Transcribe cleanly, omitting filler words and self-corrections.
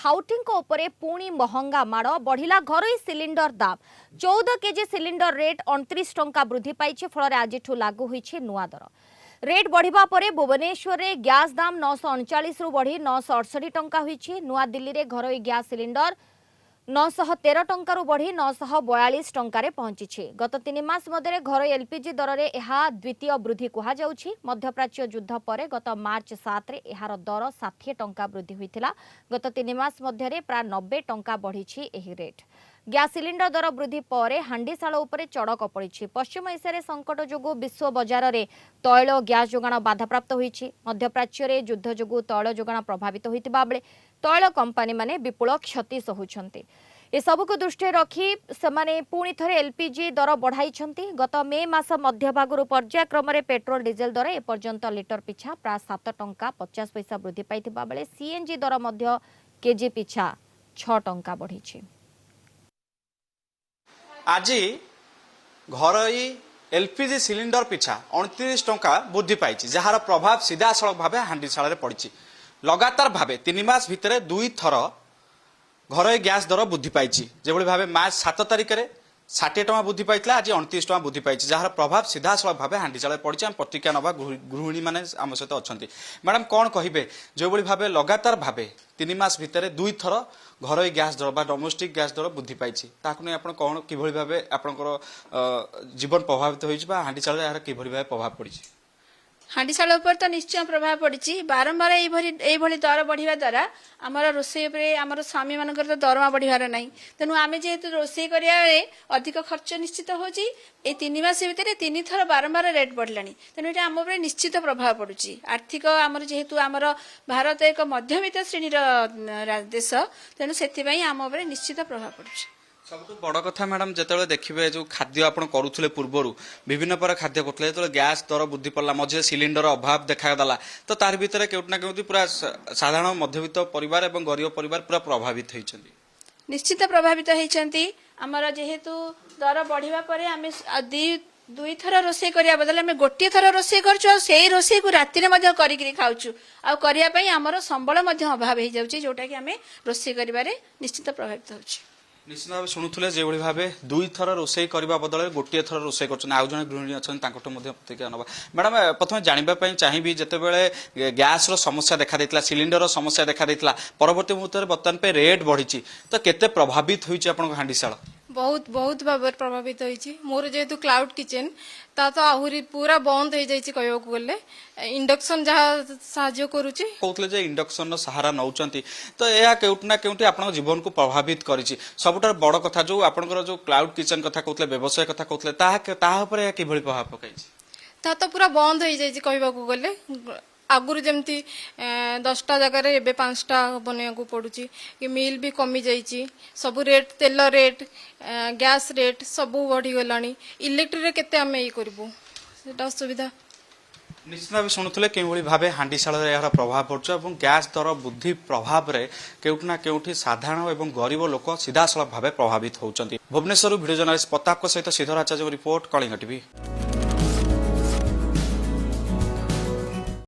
खाउटी उपरे पुणी महंगा माड़ बढ़िला घरोई सिलिंडर दाम 14 केजी सिलिंडर रेट 29 टंका वृद्धि पाई फल आज लागू होईछि नुआ दर रेट बढ़िबा परे भुवनेश्वर रे गैस दाम 939 रु बढ़ी 968 टंका होईछि। नुआ दिल्ली रे घरोई गैस सिलिंडर 913 टंकारु बढ़ी 942 टंकारे पहुंची। गत 3 मास मध्य घरोई एलपीजी दर में यह द्वितीय वृद्धि कहुछि। मध्यप्राच्य युद्ध पर गत मार्च 7 रे एहार दर 60 टंका वृद्धि होइतिला। गत 3 मास मध्य प्राय 90 टंका बढ़ी एही रेट। गैस सिलिंडर दर वृद्धि पर हांडीशाल उपरे चढ़क पड़ी। पश्चिम एशिया संकट जोगु विश्व बजार में तैल गैस जोगाण बाधाप्राप्त होइछि। मध्यप्राच्य रे युद्ध जोगु तैल जोगाण प्रभावित होइतिबा बेले तैल कंपनी माने विपुल क्षति सहुछन्ति। ए सबको दृष्टि रखी सेमाने पुणी थरे एलपीजी दर बढ़ाई। गत मे मास मध्य भागरु पर्यायक्रम पेट्रोल डीजेल दर एपर्यंत लिटर पिछा प्राय 7 टंका 50 पैसा वृद्धि पाइथिबा बेले सीएनजी दर मध्य केजी पिछा 6 टंका बढ़ी। आज घरोई एलपीजी सिलिंडर पिछा 29 टंका वृद्धि पाई जार प्रभाव सीधा सड़क भाव हांडीशाल पड़ी। लगातार भाव 3 मास भितर 2 थर घरोई गैस दर वृद्धि पाई। जो भाव मार्च 7 तारिख में 60 टंका वृद्धि पाई आज 29 टंका वृद्धि पाई जार प्रभाव सीधा सड़क भाव हांडीशाल पड़ी। प्रतिक्रिया नवा गृहिणी मैंने आम सहित अच्छा मैडम कौन कहे जो भाव लगातार भाव 3 मास भितर 2 थर घरोई गैस दर डोमेस्टिक गैस दर वृद्धि पाई कौन कि भाव आपंकर जीवन प्रभावित हो हांडीशाल यार कि भाव प्रभाव पड़ी। हांडीशाल उपर तो निश्चय प्रभाव पड़ी। बारंबार ये दर बढ़िया द्वारा आमर रोषे आमर स्वामी मान तो दरमा बढ़िबार ना तेणु आम जेहेतु रोषे कर अधिक खर्च निश्चित हो 3 मास भितर 3 थर बारंबार रेट बढ़ला तेणु ये आम निश्चित प्रभाव पड़ुछि। आर्थिक आमर जेहेतु आमर भारत एक मध्यवित्त श्रेणीर देश तेणु से आम निश्चित प्रभाव पड़ुछि। सब बड़ कथा मैडम जिते देखिए जो खाद्य आप करुले पूर्वर विभिन्न प्रकार खाद्य करुले जो गैस दर वृद्धि पड़ा मझे सिलिंडर अभाव देखादेला तो तार भितर केउटना केउटी पूरा साधारण मध्यवित्त परिवार और गरीब परिवार पूरा प्रभावित होइछन्ति। निश्चित प्रभावित होइछन्ति। आमर जेहेतु दर बढ़िबा परे आमे 2 थर रोषे करिया बदले आमे गोटे थर रोषे करछु से रोषे को राति रे मध्य करिकरी खाउछु आ करिया पई आमर संबळ मध्य अभाव हो जाउछि जोटा कि आमे रोषे करिबारे निश्चित प्रभावित होउछि। निश्चित भाव शुणुले जो भाव 2 थर रोषे करने बदल गोटे थर रोषे कर जड़े गृहिणी अच्छा प्रतिक्रिया ना मैडम प्रथम जानवाई चाहिए जिते गैस समस्या देखा देता सिलिंडर समस्या देखा देता परवर्त मुहूर्त बर्तमान पे रेट बढ़ी तो केते प्रभावित होइछि आपन हांडीशाल? बहुत बहुत भाव प्रभावित होइछि। मोर जेहेतु क्लाउड किचन ता तो आहुरी पूरा बंद हो जाइछि कहयो गले इंडक्शन जहाँ साहाय्य करूछि कहतले जे इंडक्शन सहारा नौचंती तो या केउटना केउटी आपन जीवन को प्रभावित करिछि। सबटार बड़ कथा जो आपनकर जो क्लाउड किचन कथा कहतले व्यवसाय कथा कहतले ताहा ऊपर कि भली प्रभाव पकाइछि ता तो पूरा बंद हो जाइछि कहबा को गले आगुरी जमती 10टा जगह एबे 5टा बनया को पड़ुछि कि मिल भी कमी जाइछि सब रेट तेल रेट गैस रेट सब बढ़ी गलानी इलेक्ट्रिक रे केते हम ए करबो सेटा सुविधा निश्चित भाव शुणुले कि भाव हांडीशाल यार प्रभाव पड़ुछ और गैस दर वृद्धि प्रभाव में केउटना केउठी साधारण और गरीब लोक सीधा सड़क भाव प्रभावित होउछन्ति। भुवनेश्वर वीडियो जर्नलिस्ट प्रताप सहित श्रीधर आचार्य रिपोर्ट कलिंग टीवी।